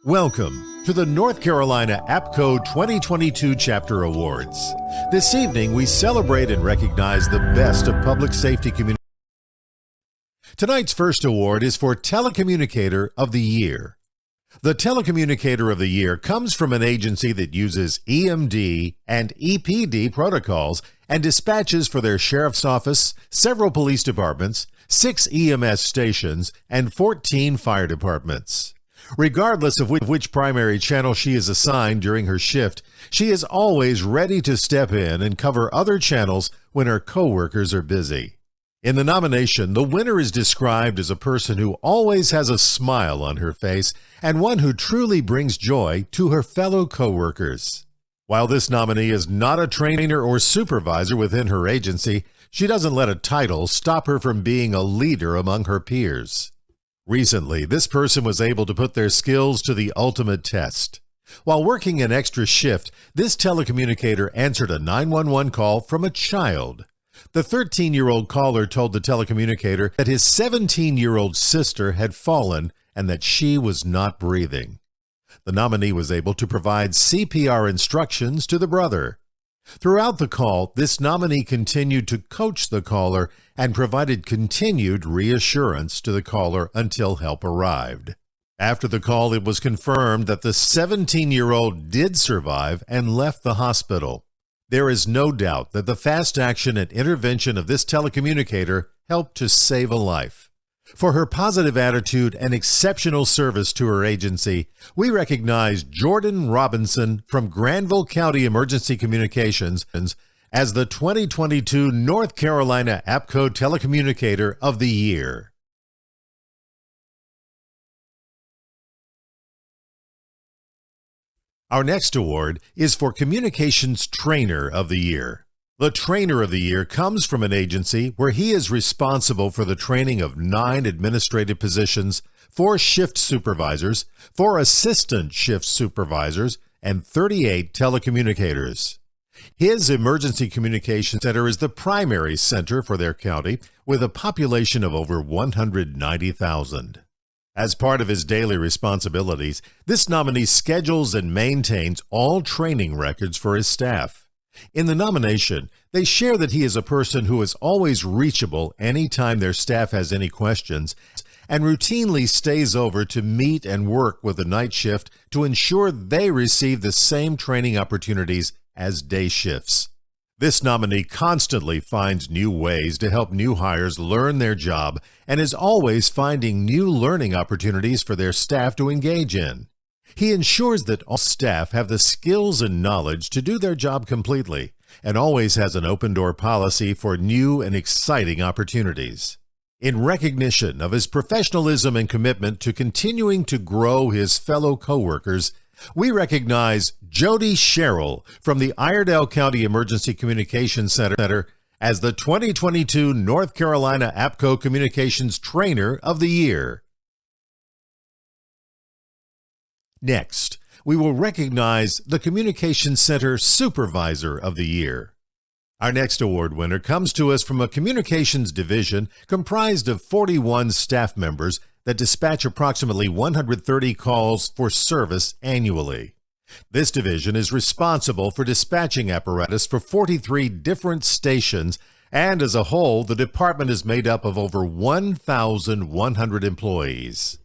Welcome to the North Carolina APCO 2022 Chapter Awards. This evening, we celebrate and recognize the best of public safety communications. Tonight's first award is for Telecommunicator of the Year. The Telecommunicator of the Year comes from an agency that uses EMD and EPD protocols and dispatches for their sheriff's office, several police departments, 6 EMS stations, and 14 fire departments. Regardless of which primary channel she is assigned during her shift, she is always ready to step in and cover other channels when her coworkers are busy. In the nomination, the winner is described as a person who always has a smile on her face and one who truly brings joy to her fellow coworkers. While this nominee is not a trainer or supervisor within her agency, she doesn't let a title stop her from being a leader among her peers. Recently, this person was able to put their skills to the ultimate test. While working an extra shift, this telecommunicator answered a 911 call from a child. The 13-year-old caller told the telecommunicator that his 17-year-old sister had fallen and that she was not breathing. The nominee was able to provide CPR instructions to the brother. Throughout the call, this nominee continued to coach the caller and provided continued reassurance to the caller until help arrived. After the call, it was confirmed that the 17-year-old did survive and left the hospital. There is no doubt that the fast action and intervention of this telecommunicator helped to save a life. For her positive attitude and exceptional service to her agency, we recognize Jordan Robinson from Granville County Emergency Communications as the 2022 North Carolina APCO Telecommunicator of the Year. Our next award is for Communications Trainer of the Year. The Trainer of the Year comes from an agency where he is responsible for the training of 9 administrative positions, 4 shift supervisors, 4 assistant shift supervisors, and 38 telecommunicators. His Emergency Communication Center is the primary center for their county with a population of over 190,000. As part of his daily responsibilities, this nominee schedules and maintains all training records for his staff. In the nomination, they share that he is a person who is always reachable anytime their staff has any questions and routinely stays over to meet and work with the night shift to ensure they receive the same training opportunities as day shifts. This nominee constantly finds new ways to help new hires learn their job and is always finding new learning opportunities for their staff to engage in. He ensures that all staff have the skills and knowledge to do their job completely and always has an open-door policy for new and exciting opportunities. In recognition of his professionalism and commitment to continuing to grow his fellow coworkers, we recognize Jody Sherrill from the Iredell County Emergency Communications Center as the 2022 North Carolina APCO Communications Trainer of the Year. Next, we will recognize the Communications Center Supervisor of the Year. Our next award winner comes to us from a communications division comprised of 41 staff members that dispatch approximately 130 calls for service annually. This division is responsible for dispatching apparatus for 43 different stations, and as a whole, the department is made up of over 1,100 employees.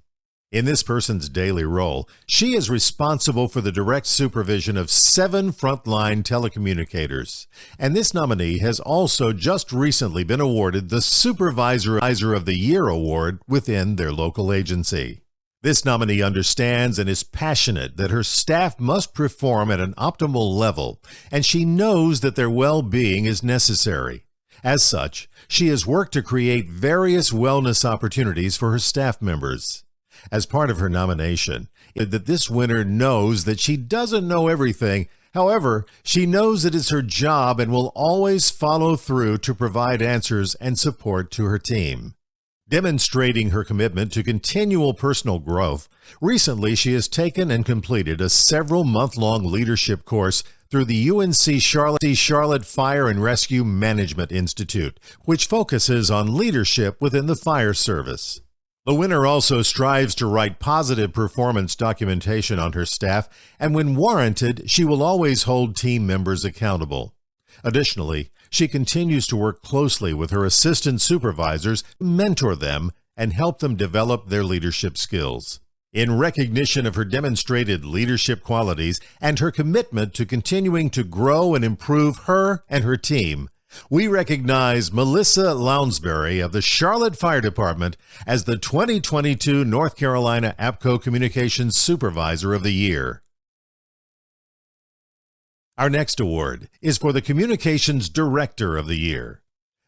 In this person's daily role, she is responsible for the direct supervision of 7 frontline telecommunicators, and this nominee has also just recently been awarded the Supervisor of the Year award within their local agency. This nominee understands and is passionate that her staff must perform at an optimal level, and she knows that their well-being is necessary. As such, she has worked to create various wellness opportunities for her staff members. As part of her nomination, that this winner knows that she doesn't know everything. However, she knows it is her job and will always follow through to provide answers and support to her team. Demonstrating her commitment to continual personal growth, recently she has taken and completed a several-month-long leadership course through the UNC Charlotte Fire and Rescue Management Institute, which focuses on leadership within the fire service. The winner also strives to write positive performance documentation on her staff, and when warranted, she will always hold team members accountable. Additionally, she continues to work closely with her assistant supervisors, mentor them, and help them develop their leadership skills. In recognition of her demonstrated leadership qualities and her commitment to continuing to grow and improve her and her team, we recognize Melissa Lounsbury of the Charlotte Fire Department as the 2022 North Carolina APCO Communications Supervisor of the Year. Our next award is for the Communications Director of the Year.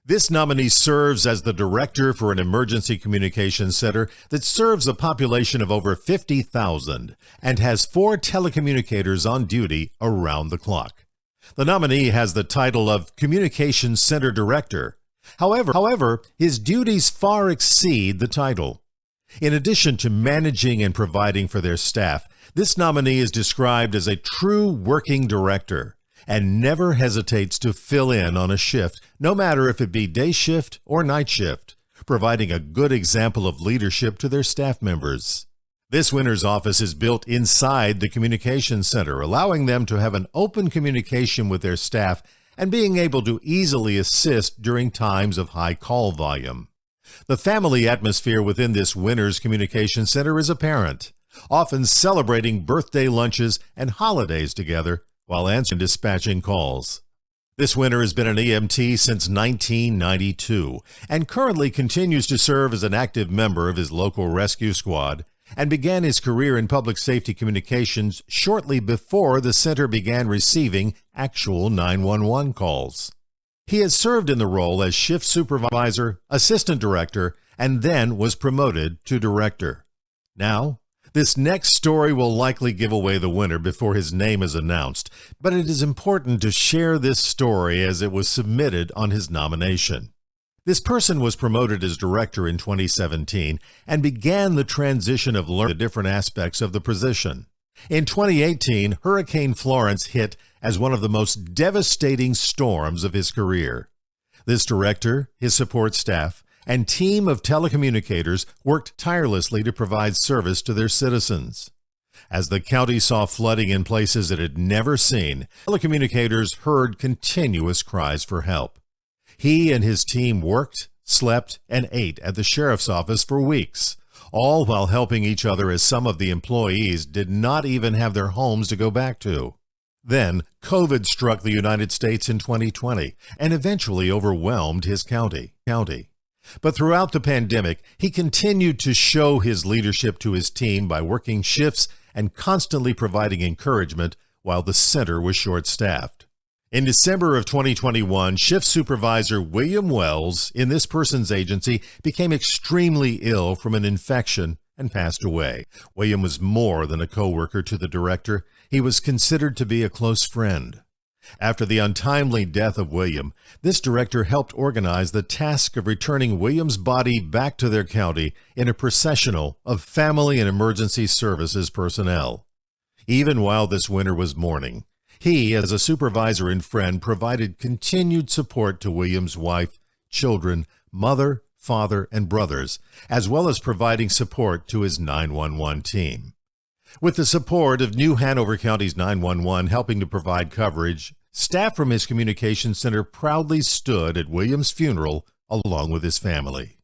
This nominee serves as the director for an emergency communications center that serves a population of over 50,000 and has 4 telecommunicators on duty around the clock. The nominee has the title of Communications Center Director. However, his duties far exceed the title. In addition to managing and providing for their staff, this nominee is described as a true working director and never hesitates to fill in on a shift, no matter if it be day shift or night shift, providing a good example of leadership to their staff members. This winner's office is built inside the communications center, allowing them to have an open communication with their staff and being able to easily assist during times of high call volume. The family atmosphere within this winner's communication center is apparent, often celebrating birthday lunches and holidays together while answering and dispatching calls. This winner has been an EMT since 1992 and currently continues to serve as an active member of his local rescue squad, and began his career in public safety communications shortly before the center began receiving actual 911 calls. He has served in the role as shift supervisor, assistant director, and then was promoted to director. Now, this next story will likely give away the winner before his name is announced, but it is important to share this story as it was submitted on his nomination. This person was promoted as director in 2017 and began the transition of learning the different aspects of the position. In 2018, Hurricane Florence hit as one of the most devastating storms of his career. This director, his support staff, and team of telecommunicators worked tirelessly to provide service to their citizens. As the county saw flooding in places it had never seen, telecommunicators heard continuous cries for help. He and his team worked, slept, and ate at the sheriff's office for weeks, all while helping each other as some of the employees did not even have their homes to go back to. Then, COVID struck the United States in 2020 and eventually overwhelmed his county. But throughout the pandemic, he continued to show his leadership to his team by working shifts and constantly providing encouragement while the center was short-staffed. In December of 2021, shift supervisor William Wells in this person's agency became extremely ill from an infection and passed away. William was more than a co-worker to the director. He was considered to be a close friend. After the untimely death of William, this director helped organize the task of returning William's body back to their county in a processional of family and emergency services personnel. Even while this winter was mourning, he, as a supervisor and friend, provided continued support to William's wife, children, mother, father, and brothers, as well as providing support to his 911 team. With the support of New Hanover County's 911 helping to provide coverage, staff from his communications center proudly stood at William's funeral along with his family.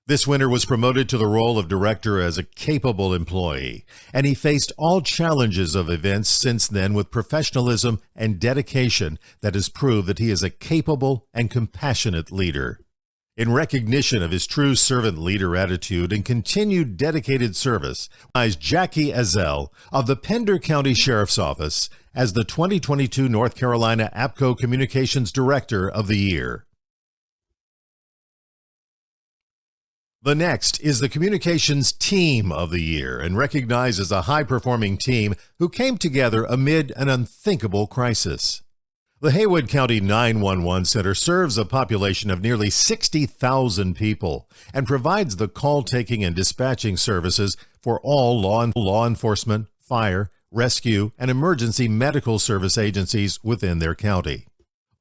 This winter was promoted to the role of director as a capable employee, and he faced all challenges of events since then with professionalism and dedication that has proved that he is a capable and compassionate leader. In recognition of his true servant leader attitude and continued dedicated service, Jackie Ezzell of the Pender County Sheriff's Office as the 2022 North Carolina APCO Communications Director of the Year. The next is the Communications Team of the Year and recognized as a high-performing team who came together amid an unthinkable crisis. The Haywood County 911 Center serves a population of nearly 60,000 people and provides the call-taking and dispatching services for all law enforcement, fire, rescue, and emergency medical service agencies within their county.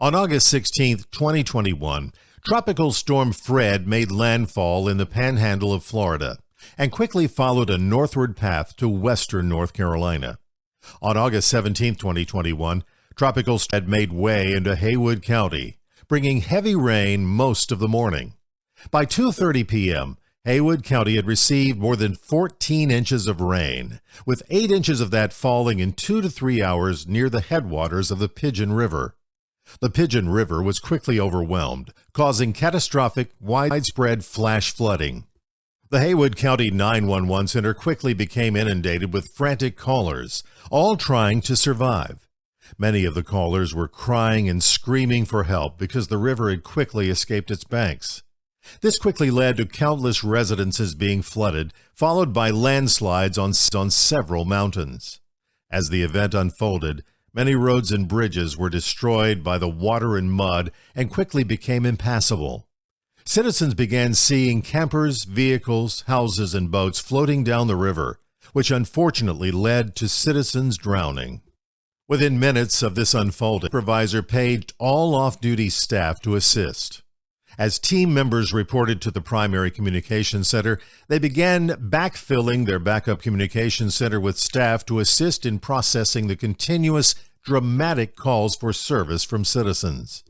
On August 16, 2021, Tropical Storm Fred made landfall in the panhandle of Florida. and quickly followed a northward path to western North Carolina. On August 17, 2021, tropical storm had made way into Haywood County, bringing heavy rain most of the morning. By 2:30 p.m., Haywood County had received more than 14 inches of rain, with 8 inches of that falling in 2 to 3 hours near the headwaters of the Pigeon River. The Pigeon River was quickly overwhelmed, causing catastrophic, widespread flash flooding. The Haywood County 911 Center quickly became inundated with frantic callers, all trying to survive. Many of the callers were crying and screaming for help because the river had quickly escaped its banks. This quickly led to countless residences being flooded, followed by landslides on several mountains. As the event unfolded, many roads and bridges were destroyed by the water and mud and quickly became impassable. Citizens began seeing campers, vehicles, houses, and boats floating down the river, which unfortunately led to citizens drowning. Within minutes of this unfolding, the supervisor paged all off-duty staff to assist. As team members reported to the primary communications center, they began backfilling their backup communications center with staff to assist in processing the continuous, dramatic calls for service from citizens.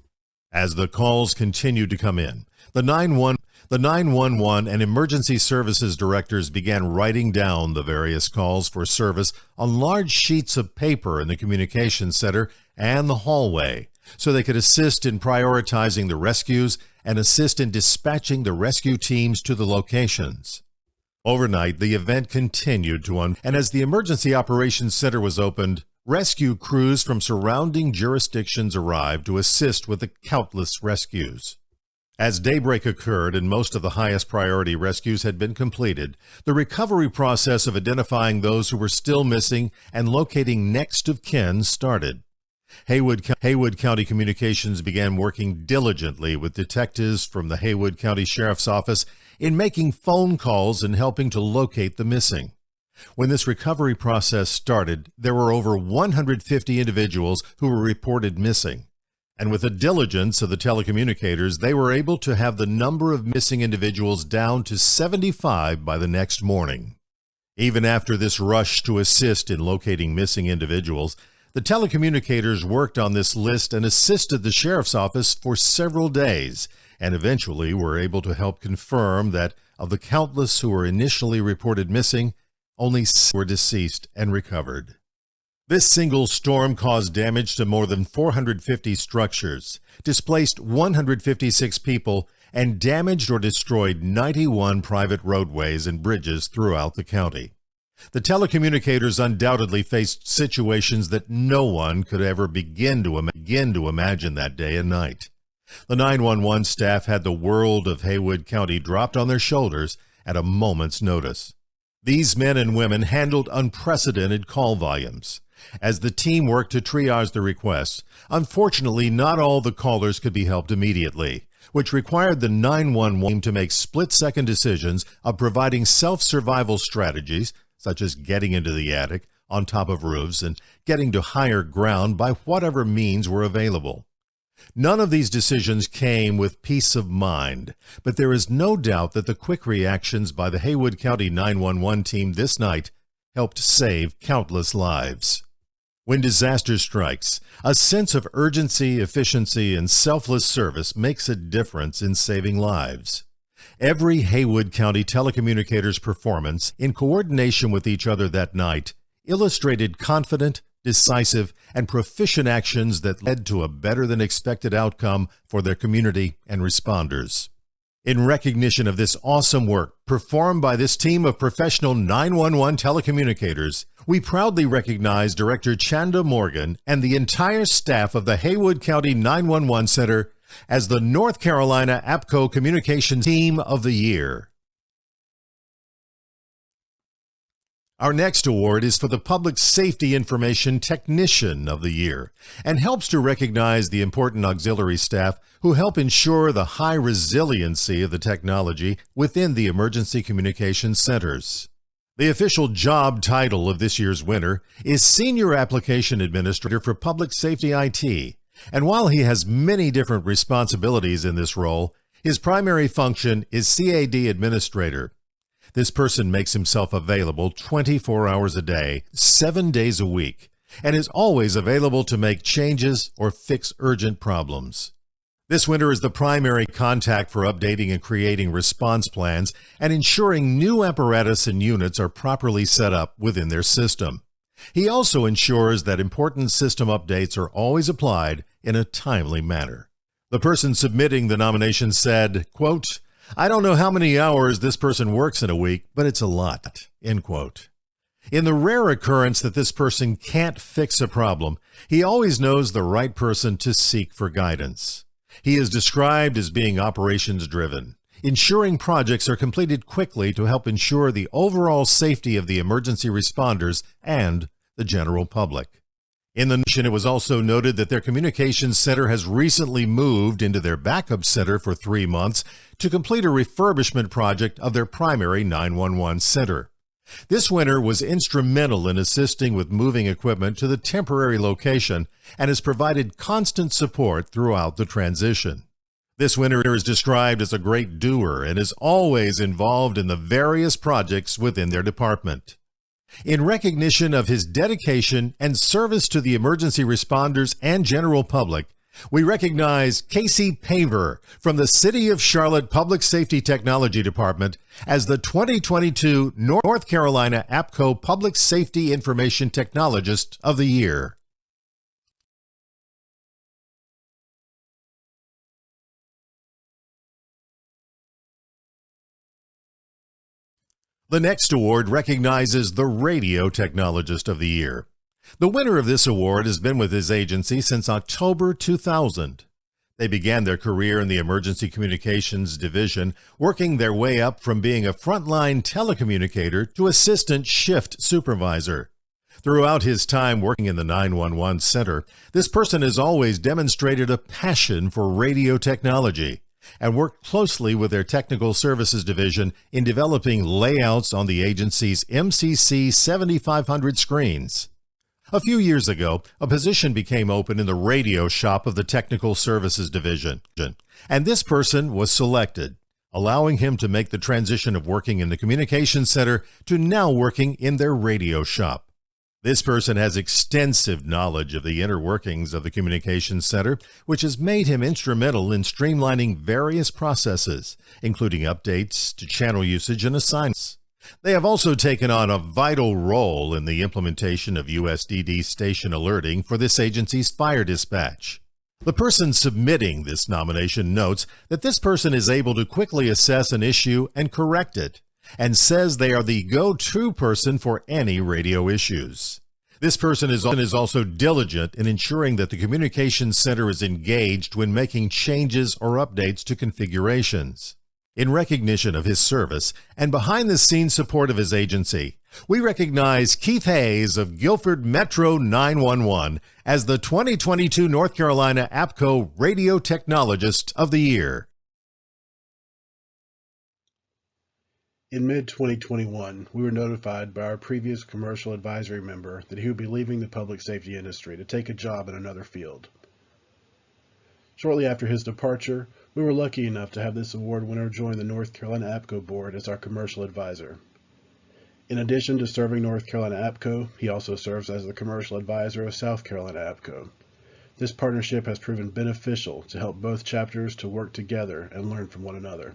As the calls continued to come in, the 911 and emergency services directors began writing down the various calls for service on large sheets of paper in the communications center and the hallway, so they could assist in prioritizing the rescues and assist in dispatching the rescue teams to the locations. Overnight, the event continued to unfold, and as the Emergency Operations Center was opened, rescue crews from surrounding jurisdictions arrived to assist with the countless rescues. As daybreak occurred and most of the highest priority rescues had been completed, the recovery process of identifying those who were still missing and locating next of kin started. Haywood County Communications began working diligently with detectives from the Haywood County Sheriff's Office in making phone calls and helping to locate the missing. When this recovery process started, there were over 150 individuals who were reported missing. And with the diligence of the telecommunicators, they were able to have the number of missing individuals down to 75 by the next morning. Even after this rush to assist in locating missing individuals, the telecommunicators worked on this list and assisted the sheriff's office for several days, and eventually were able to help confirm that of the countless who were initially reported missing, only 6 were deceased and recovered. This single storm caused damage to more than 450 structures, displaced 156 people, and damaged or destroyed 91 private roadways and bridges throughout the county. The telecommunicators undoubtedly faced situations that no one could ever begin to imagine that day and night. The 911 staff had the world of Haywood County dropped on their shoulders at a moment's notice. These men and women handled unprecedented call volumes. As the team worked to triage the requests, unfortunately not all the callers could be helped immediately, which required the 911 team to make split-second decisions of providing self-survival strategies, such as getting into the attic, on top of roofs, and getting to higher ground by whatever means were available. None of these decisions came with peace of mind, but there is no doubt that the quick reactions by the Haywood County 911 team this night helped save countless lives. When disaster strikes, a sense of urgency, efficiency, and selfless service makes a difference in saving lives. Every Haywood County telecommunicators' performance, in coordination with each other that night, illustrated confident, decisive, and proficient actions that led to a better-than-expected outcome for their community and responders. In recognition of this awesome work performed by this team of professional 911 telecommunicators, we proudly recognize Director Chanda Morgan and the entire staff of the Haywood County 911 Center as the North Carolina APCO Communications Team of the Year. Our next award is for the Public Safety Information Technician of the Year and helps to recognize the important auxiliary staff who help ensure the high resiliency of the technology within the emergency communications centers. The official job title of this year's winner is Senior Application Administrator for Public Safety IT, and while he has many different responsibilities in this role, his primary function is CAD Administrator. This person makes himself available 24 hours a day, 7 days a week, and is always available to make changes or fix urgent problems. This winter is the primary contact for updating and creating response plans and ensuring new apparatus and units are properly set up within their system. He also ensures that important system updates are always applied in a timely manner. The person submitting the nomination said, quote, "I don't know how many hours this person works in a week, but it's a lot," end quote. In the rare occurrence that this person can't fix a problem, he always knows the right person to seek for guidance. He is described as being operations-driven, ensuring projects are completed quickly to help ensure the overall safety of the emergency responders and the general public. In the nation, it was also noted that their communications center has recently moved into their backup center for 3 months to complete a refurbishment project of their primary 911 center. This winter was instrumental in assisting with moving equipment to the temporary location and has provided constant support throughout the transition. This winter is described as a great doer and is always involved in the various projects within their department. In recognition of his dedication and service to the emergency responders and general public, we recognize Casey Paver from the City of Charlotte Public Safety Technology Department as the 2022 North Carolina APCO Public Safety Information Technologist of the Year. The next award recognizes the Radio Technologist of the Year. The winner of this award has been with his agency since October 2000. They began their career in the Emergency Communications Division, working their way up from being a frontline telecommunicator to assistant shift supervisor. Throughout his time working in the 911 center, this person has always demonstrated a passion for radio technology and worked closely with their Technical Services Division in developing layouts on the agency's MCC 7500 screens. A few years ago, a position became open in the radio shop of the Technical Services Division, and this person was selected, allowing him to make the transition of working in the Communications Center to now working in their radio shop. This person has extensive knowledge of the inner workings of the Communications Center, which has made him instrumental in streamlining various processes, including updates to channel usage and assignments. They have also taken on a vital role in the implementation of USDD station alerting for this agency's fire dispatch. The person submitting this nomination notes that this person is able to quickly assess an issue and correct it, and says they are the go-to person for any radio issues. This person is also diligent in ensuring that the Communications Center is engaged when making changes or updates to configurations. In recognition of his service and behind-the-scenes support of his agency, we recognize Keith Hayes of Guilford Metro 911 as the 2022 North Carolina APCO Radio Technologist of the Year. In mid-2021, we were notified by our previous commercial advisory member that he would be leaving the public safety industry to take a job in another field. Shortly after his departure, we were lucky enough to have this award winner join the North Carolina APCO board as our commercial advisor. In addition to serving North Carolina APCO, he also serves as the commercial advisor of South Carolina APCO. This partnership has proven beneficial to help both chapters to work together and learn from one another.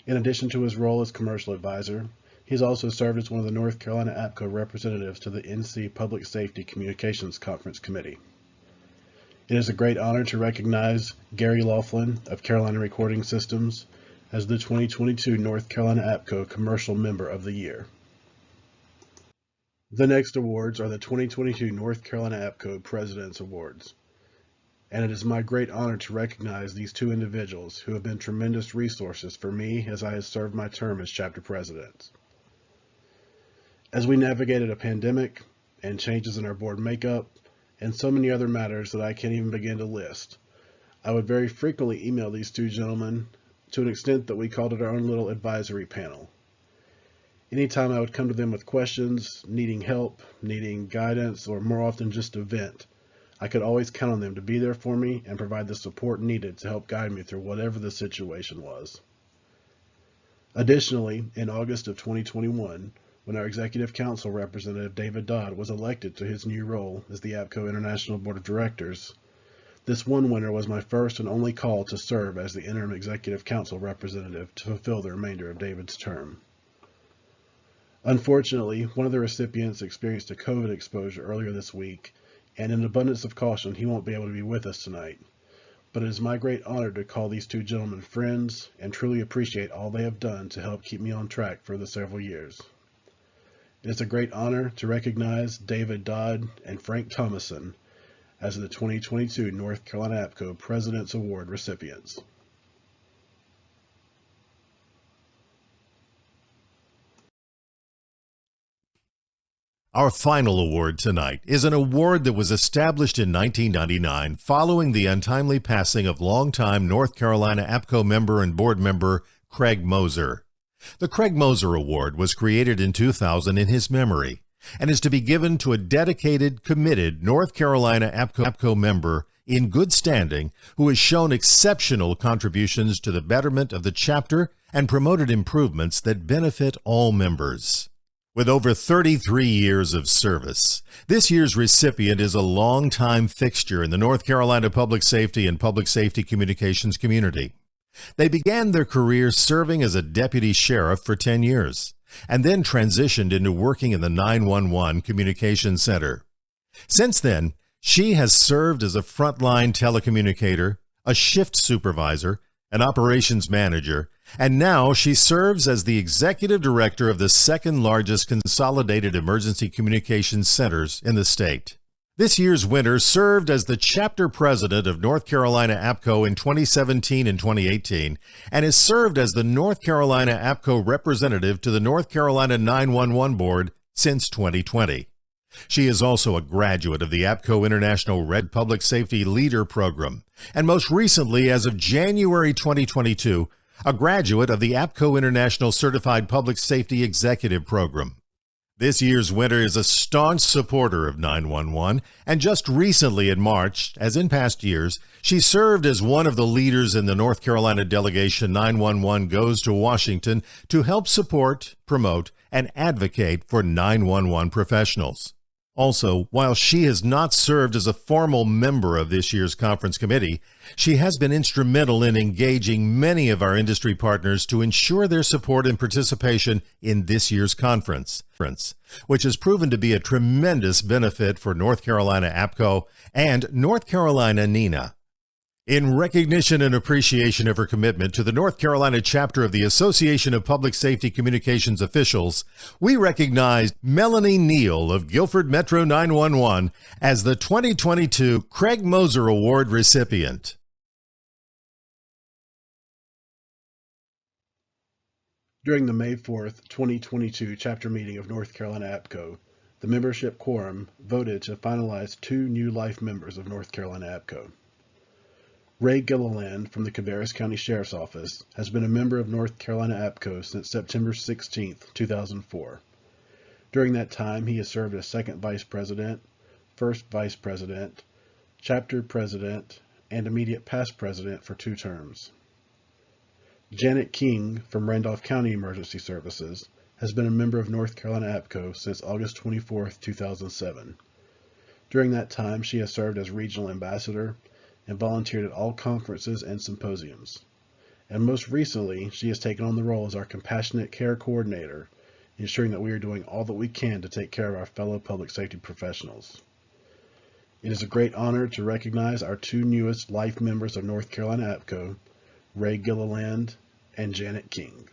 In addition to his role as commercial advisor, he has also served as one of the North Carolina APCO representatives to the NC Public Safety Communications Conference Committee. It is a great honor to recognize Gary Laughlin of Carolina Recording Systems as the 2022 North Carolina APCO Commercial Member of the Year. The next awards are the 2022 North Carolina APCO President's Awards, and it is my great honor to recognize these two individuals who have been tremendous resources for me as I have served my term as chapter president. As we navigated a pandemic and changes in our board makeup, and so many other matters that I can't even begin to list, I would very frequently email these two gentlemen to an extent that we called it our own little advisory panel. Anytime I would come to them with questions, needing help, needing guidance, or more often just a vent, I could always count on them to be there for me and provide the support needed to help guide me through whatever the situation was. Additionally, in August of 2021, when our Executive Council representative David Dodd was elected to his new role as the APCO International Board of Directors, this one winter was my first and only call to serve as the interim Executive Council representative to fulfill the remainder of David's term. Unfortunately, one of the recipients experienced a COVID exposure earlier this week, and in abundance of caution, he won't be able to be with us tonight. But it is my great honor to call these two gentlemen friends and truly appreciate all they have done to help keep me on track for the several years. It is a great honor to recognize David Dodd and Frank Thomason as the 2022 North Carolina APCO President's Award recipients. Our final award tonight is an award that was established in 1999 following the untimely passing of longtime North Carolina APCO member and board member Craig Moser. The Craig Moser Award was created in 2000 in his memory and is to be given to a dedicated, committed North Carolina APCO member in good standing who has shown exceptional contributions to the betterment of the chapter and promoted improvements that benefit all members. With over 33 years of service, this year's recipient is a longtime fixture in the North Carolina public safety and public safety communications community. They began their careers serving as a deputy sheriff for 10 years, and then transitioned into working in the 911 Communications Center. Since then, she has served as a frontline telecommunicator, a shift supervisor, an operations manager, and now she serves as the executive director of the second largest consolidated emergency communications centers in the state. This year's winner served as the chapter president of North Carolina APCO in 2017 and 2018, and has served as the North Carolina APCO representative to the North Carolina 911 Board since 2020. She is also a graduate of the APCO International Red Public Safety Leader Program, and most recently, as of January 2022, a graduate of the APCO International Certified Public Safety Executive Program. This year's winner is a staunch supporter of 911, and just recently in March, as in past years, she served as one of the leaders in the North Carolina delegation 911 Goes to Washington to help support, promote, and advocate for 911 professionals. Also, while she has not served as a formal member of this year's conference committee, she has been instrumental in engaging many of our industry partners to ensure their support and participation in this year's conference, which has proven to be a tremendous benefit for North Carolina APCO and North Carolina NENA. In recognition and appreciation of her commitment to the North Carolina chapter of the Association of Public Safety Communications Officials, we recognize Melanie Neal of Guilford Metro 911 as the 2022 Craig Moser Award recipient. During the May 4th, 2022 chapter meeting of North Carolina APCO, the membership quorum voted to finalize two new life members of North Carolina APCO. Ray Gilliland from the Cabarrus County Sheriff's Office has been a member of North Carolina APCO since September 16, 2004. During that time, he has served as second vice president, first vice president, chapter president, and immediate past president for 2 terms. Janet King from Randolph County Emergency Services has been a member of North Carolina APCO since August 24, 2007. During that time, she has served as regional ambassador and volunteered at all conferences and symposiums. And most recently, she has taken on the role as our compassionate care coordinator, ensuring that we are doing all that we can to take care of our fellow public safety professionals. It is a great honor to recognize our 2 newest life members of North Carolina APCO, Ray Gilliland and Janet King.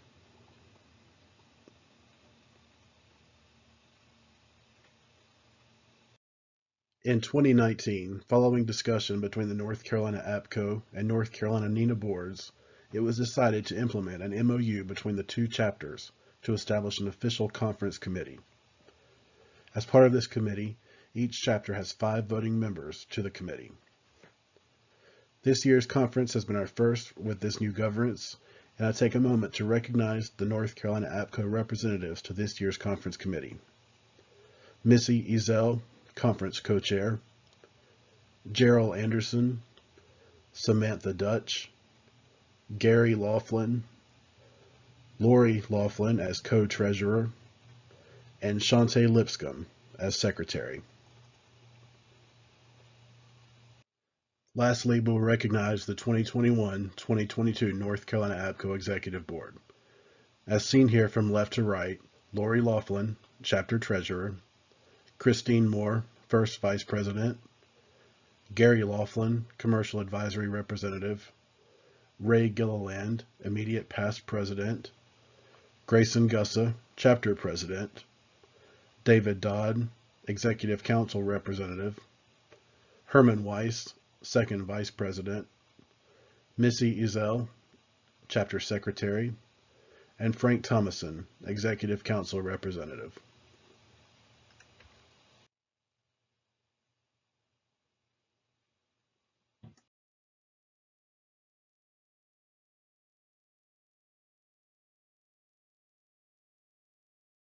In 2019, following discussion between the North Carolina APCO and North Carolina NENA boards, it was decided to implement an MOU between the 2 chapters to establish an official conference committee. As part of this committee, each chapter has 5 voting members to the committee. This year's conference has been our first with this new governance, and I take a moment to recognize the North Carolina APCO representatives to this year's conference committee. Missy Ezzell, Conference Co-Chair, Gerald Anderson, Samantha Dutch, Gary Laughlin, Lori Laughlin as co-treasurer, and Shantae Lipscomb as secretary. Lastly, we'll recognize the 2021-2022 North Carolina APCO Executive Board. As seen here from left to right, Lori Laughlin, Chapter Treasurer, Christine Moore, First Vice President, Gary Laughlin, Commercial Advisory Representative, Ray Gilliland, Immediate Past President, Grayson Gussa, Chapter President, David Dodd, Executive Council Representative, Herman Weiss, Second Vice President, Missy Ezzell, Chapter Secretary, and Frank Thomason, Executive Council Representative.